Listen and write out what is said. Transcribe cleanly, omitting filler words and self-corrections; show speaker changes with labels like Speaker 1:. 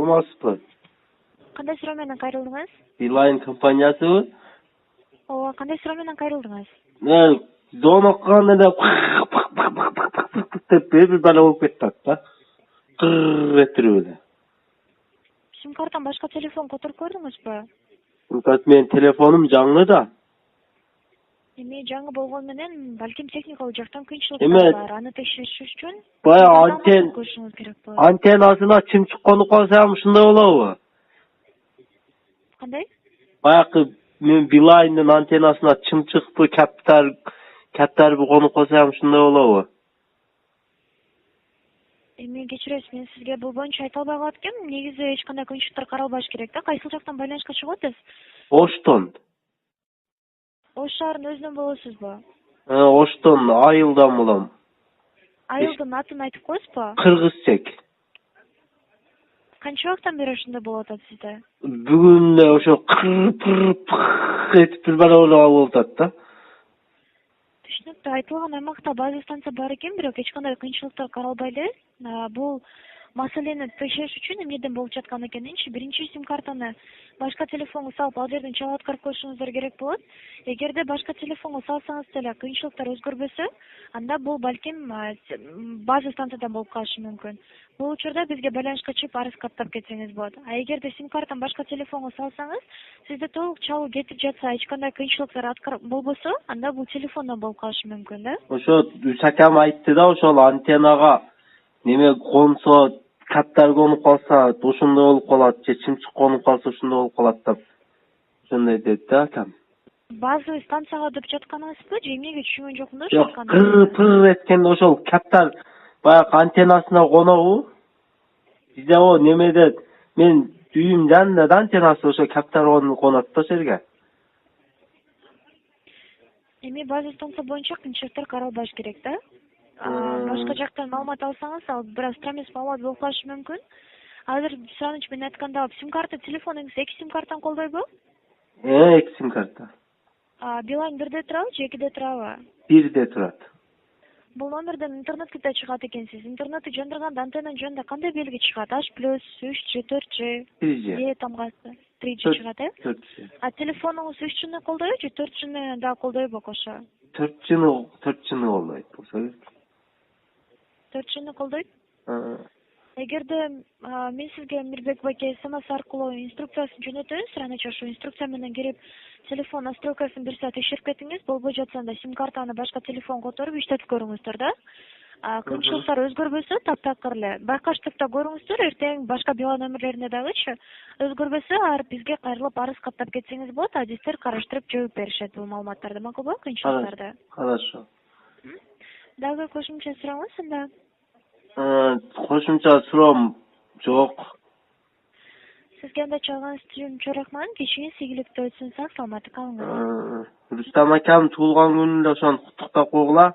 Speaker 1: саламатсызбы?
Speaker 2: Кандай суроо менен кайрылдыңыз?
Speaker 1: Билайн компаниясыбы?
Speaker 2: Ооба, кандай суроо менен кайрылдыңыз?
Speaker 1: Звонок кылганда деп бир бала болуп кетти да. Этирип эле.
Speaker 2: Сим карттан башка телефон которуп көрдүңүзбү?
Speaker 1: Менин телефонум жаңы да.
Speaker 2: Эми жаңы болгону менен балким техникалык жактан кыйынчылыктар бар. Аны текшериш үчүн
Speaker 1: Баягы
Speaker 2: көрүшүңүз керек болот.
Speaker 1: антеннасына чымчык конуп калса ушундай болобу?
Speaker 2: Кандай?
Speaker 1: Баягы мен Билайндын антеннасына чымчыкпы, каптарбы конуп калса ушундай болобу?
Speaker 2: Эми кечиресиз, мен сизге бул боюнча айта албай калат экенмин. Негизи эч кандай кыйынчылыктар каралбаш керек да. Кайсыл жактан байланышка чыгып атасыз?
Speaker 1: Оштон.
Speaker 2: Ош шаарынын өзүнөн болосузбу?
Speaker 1: Оштон айылдан болом.
Speaker 2: Айылдын атын айтып коесузбу?
Speaker 1: Кыргызчек.
Speaker 2: Канча убакыттан бери ошондой болуп атат сизде?
Speaker 1: Бүгүн эле ошо этип бир бала болуп атат да.
Speaker 2: Түшүнүктүү. Айтылган аймакта база станция бар экен, бирок эч кандай кыйынчылыктар каралбай эле. Бул маселени текшериш үчүн эмнеден болуп жаткан экенинчи, биринчи сим картаны башка телефонго салып, ал жерден чалып аткарып коюшуңуздар керек болот. Эгерде башка телефонго салсаңыз деле кыйынчылыктар өзгөрбөсө, анда бул балким база станциядан болуп калышы мүмкүн. Бул учурда бизге байланышка чыгып арыз каттап кетсеңиз болот. Эгерде сим картаны башка телефонго салсаңыз, сизде толук чалуу кетип жатса, эч кандай кыйынчылыктар болбосо, анда бул телефондон болуп калышы мүмкүн да.
Speaker 1: Ошо Усакам айтты да, ошол антеннага неме консо, каптар конуп калса ошондой болуп калат, же чымчык конуп калса ошондой болуп калат деп. Ошондой деди да акам.
Speaker 2: Базовый станцияга деп жатканыңызбы, же эмнеге түшүнгөн жокмун да
Speaker 1: Жок, пыр эткенде ошол каптар баягы антеннасына конобу? Бизде немеде мен үйүм жанында да антеннасы ошо каптар конот да ошол жерге.
Speaker 2: Эми база станция боюнча кыйынчылыктар каралбаш керек да. Башка жактан маалымат алсаңыз, ал бир аз трамес маалымат болуп калышы мүмкүн. Азыр Сааныч мен айтканда, сим карта телефонуңуз 2 сим картаны колдойбу?
Speaker 1: 2 сим карта.
Speaker 2: Билайн 1де турабы же 2де турабы?
Speaker 1: 1де турат.
Speaker 2: Бул номерден интернетке да чыгат экенсиз. Интернетти жандырганда антеннанын жөнүндө кандай белги чыгат? H+, 3G, 4G, Е тамгасы, 3G чыгат, э?
Speaker 1: 4G.
Speaker 2: Телефонуңуз 3G'ни колдойбу же 4G'ни да колдойбу кошо?
Speaker 1: 4G'ни колдойт болсо керек.
Speaker 2: 4G'ни колдойт? Эгерде мен сизге Мирбек байке СМС аркылуу инструкциясын жөнөтөйүн, сразу ошо инструкция менен кирип, телефон настройкасын бир саат текшерип кетиңиз, болбой жатса анда сим картаны башка телефон которуп иштетип көрүңүздөр да. Кыйынчылыктар өзгөрбөсө, таптакыр эле байкаштырып да көрүңүздөр, эртең башка Билайн номерлерине дагычы өзгөрбөсө, бизге кайрылып арыз каттап кетсеңиз болот, адистер караштырып жооп беришет бул маалыматтарды. Макулбу, кыйынчылыктарды?
Speaker 1: Хорошо.
Speaker 2: Дагы кошумча сурооңуз анда?
Speaker 1: Кошумча суроом жок.
Speaker 2: Сизге анда чалганыңыз үчүн чоң рахмат. Кечиңиз ийгиликтүү өтсүн, сак саламатты калыңыз.
Speaker 1: Рустам акам туулган күнүндө ошону куттуктап койгула.